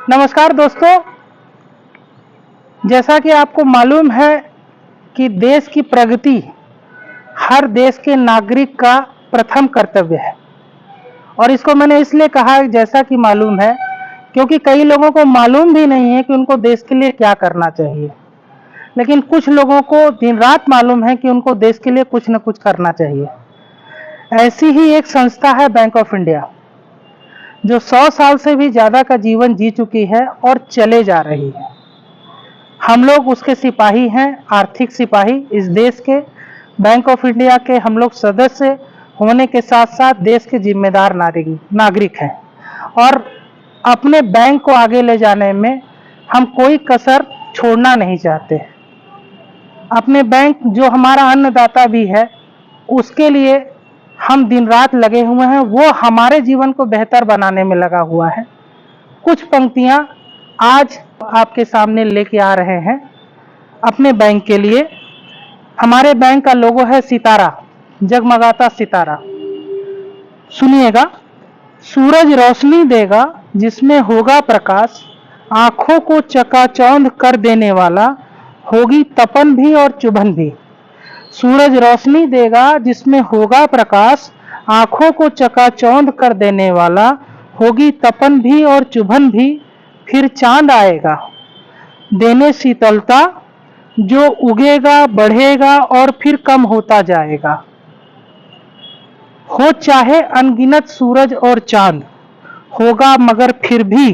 नमस्कार दोस्तों, जैसा कि आपको मालूम है कि देश की प्रगति हर देश के नागरिक का प्रथम कर्तव्य है। और इसको मैंने इसलिए कहा जैसा कि मालूम है क्योंकि कई लोगों को मालूम भी नहीं है कि उनको देश के लिए क्या करना चाहिए, लेकिन कुछ लोगों को दिन रात मालूम है कि उनको देश के लिए कुछ न कुछ करना चाहिए। ऐसी ही एक संस्था है बैंक ऑफ इंडिया, जो 100 साल से भी ज़्यादा का जीवन जी चुकी है और चले जा रही है। हम लोग उसके सिपाही हैं, आर्थिक सिपाही इस देश के। बैंक ऑफ इंडिया के हम लोग सदस्य होने के साथ साथ देश के जिम्मेदार नागरिक हैं और अपने बैंक को आगे ले जाने में हम कोई कसर छोड़ना नहीं चाहते। अपने बैंक जो हमारा अन्नदाता भी है, उसके लिए हम दिन रात लगे हुए हैं। वो हमारे जीवन को बेहतर बनाने में लगा हुआ है। कुछ पंक्तियां आज आपके सामने लेके आ रहे हैं अपने बैंक के लिए। हमारे बैंक का लोगो है सितारा, जगमगाता सितारा। सुनिएगा। सूरज रोशनी देगा जिसमें होगा प्रकाश, आंखों को चकाचौंध कर देने वाला, होगी तपन भी और चुभन भी। सूरज रोशनी देगा जिसमें होगा प्रकाश, आंखों को चकाचौंध कर देने वाला, होगी तपन भी और चुभन भी। फिर चांद आएगा देने शीतलता, जो उगेगा बढ़ेगा और फिर कम होता जाएगा। हो चाहे अनगिनत सूरज और चांद, होगा मगर फिर भी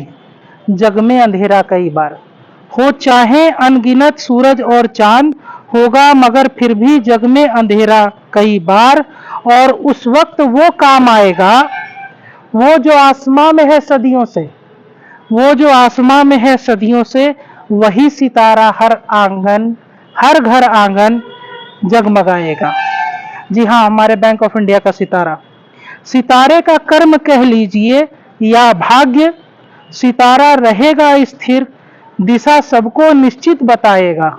जग में अंधेरा कई बार। हो चाहे अनगिनत सूरज और चांद, होगा मगर फिर भी जग में अंधेरा कई बार। और उस वक्त वो काम आएगा, वो जो आसमां में है सदियों से, वो जो आसमां में है सदियों से, वही सितारा हर आंगन, हर घर आंगन जगमगाएगा। जी हाँ, हमारे बैंक ऑफ इंडिया का सितारा। सितारे का कर्म कह लीजिए या भाग्य, सितारा रहेगा स्थिर, दिशा सबको निश्चित बताएगा।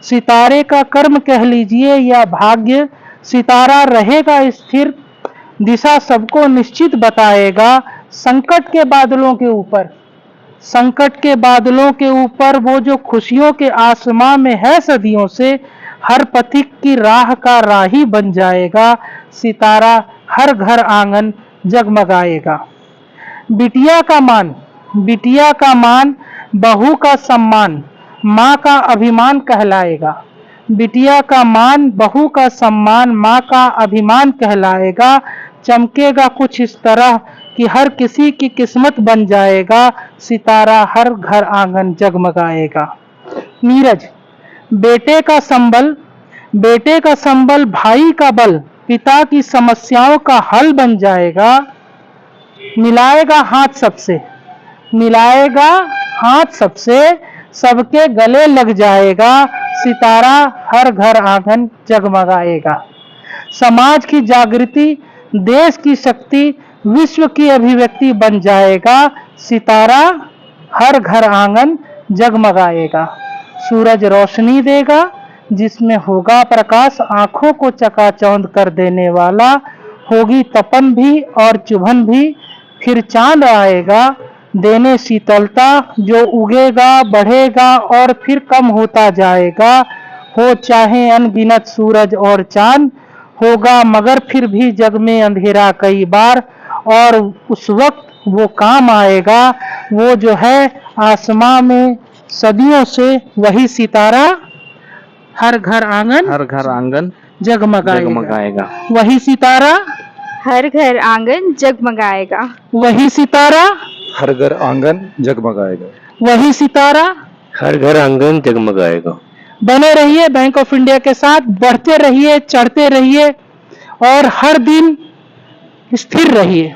सितारे का कर्म कह लीजिए या भाग्य, सितारा रहेगा स्थिर, दिशा सबको निश्चित बताएगा। संकट के बादलों के ऊपर, संकट के बादलों के ऊपर वो जो खुशियों के आसमां में है सदियों से, हर पथिक की राह का राही बन जाएगा। सितारा हर घर आंगन जगमगाएगा। बिटिया का मान, बिटिया का मान, बहू का सम्मान, माँ का अभिमान कहलाएगा। बिटिया का मान, बहू का सम्मान, माँ का अभिमान कहलाएगा। चमकेगा कुछ इस तरह कि हर किसी की किस्मत बन जाएगा। सितारा हर घर आंगन जगमगाएगा। नीरज। बेटे का संबल, बेटे का संबल भाई का बल, पिता की समस्याओं का हल बन जाएगा। मिलाएगा हाथ सबसे, मिलाएगा हाथ सबसे, सबके गले लग जाएगा। सितारा हर घर आंगन जगमगाएगा। समाज की जागृति, देश की शक्ति, विश्व की अभिव्यक्ति बन जाएगा। सितारा हर घर आंगन जगमगाएगा। सूरज रोशनी देगा जिसमें होगा प्रकाश, आंखों को चकाचौंध कर देने वाला, होगी तपन भी और चुभन भी। फिर चांद आएगा देने शीतलता, जो उगेगा बढ़ेगा और फिर कम होता जाएगा। हो चाहे अनगिनत सूरज और चांद, होगा मगर फिर भी जग में अंधेरा कई बार। और उस वक्त वो काम आएगा, वो जो है आसमां में सदियों से, वही सितारा हर घर आंगन जगमगाएगा। वही सितारा हर घर आंगन जगमगाएगा। वही सितारा हर घर आंगन जगमगाएगा। वही सितारा हर घर आंगन जगमगाएगा। बने रहिए बैंक ऑफ इंडिया के साथ, बढ़ते रहिए, चढ़ते रहिए और हर दिन स्थिर रहिए।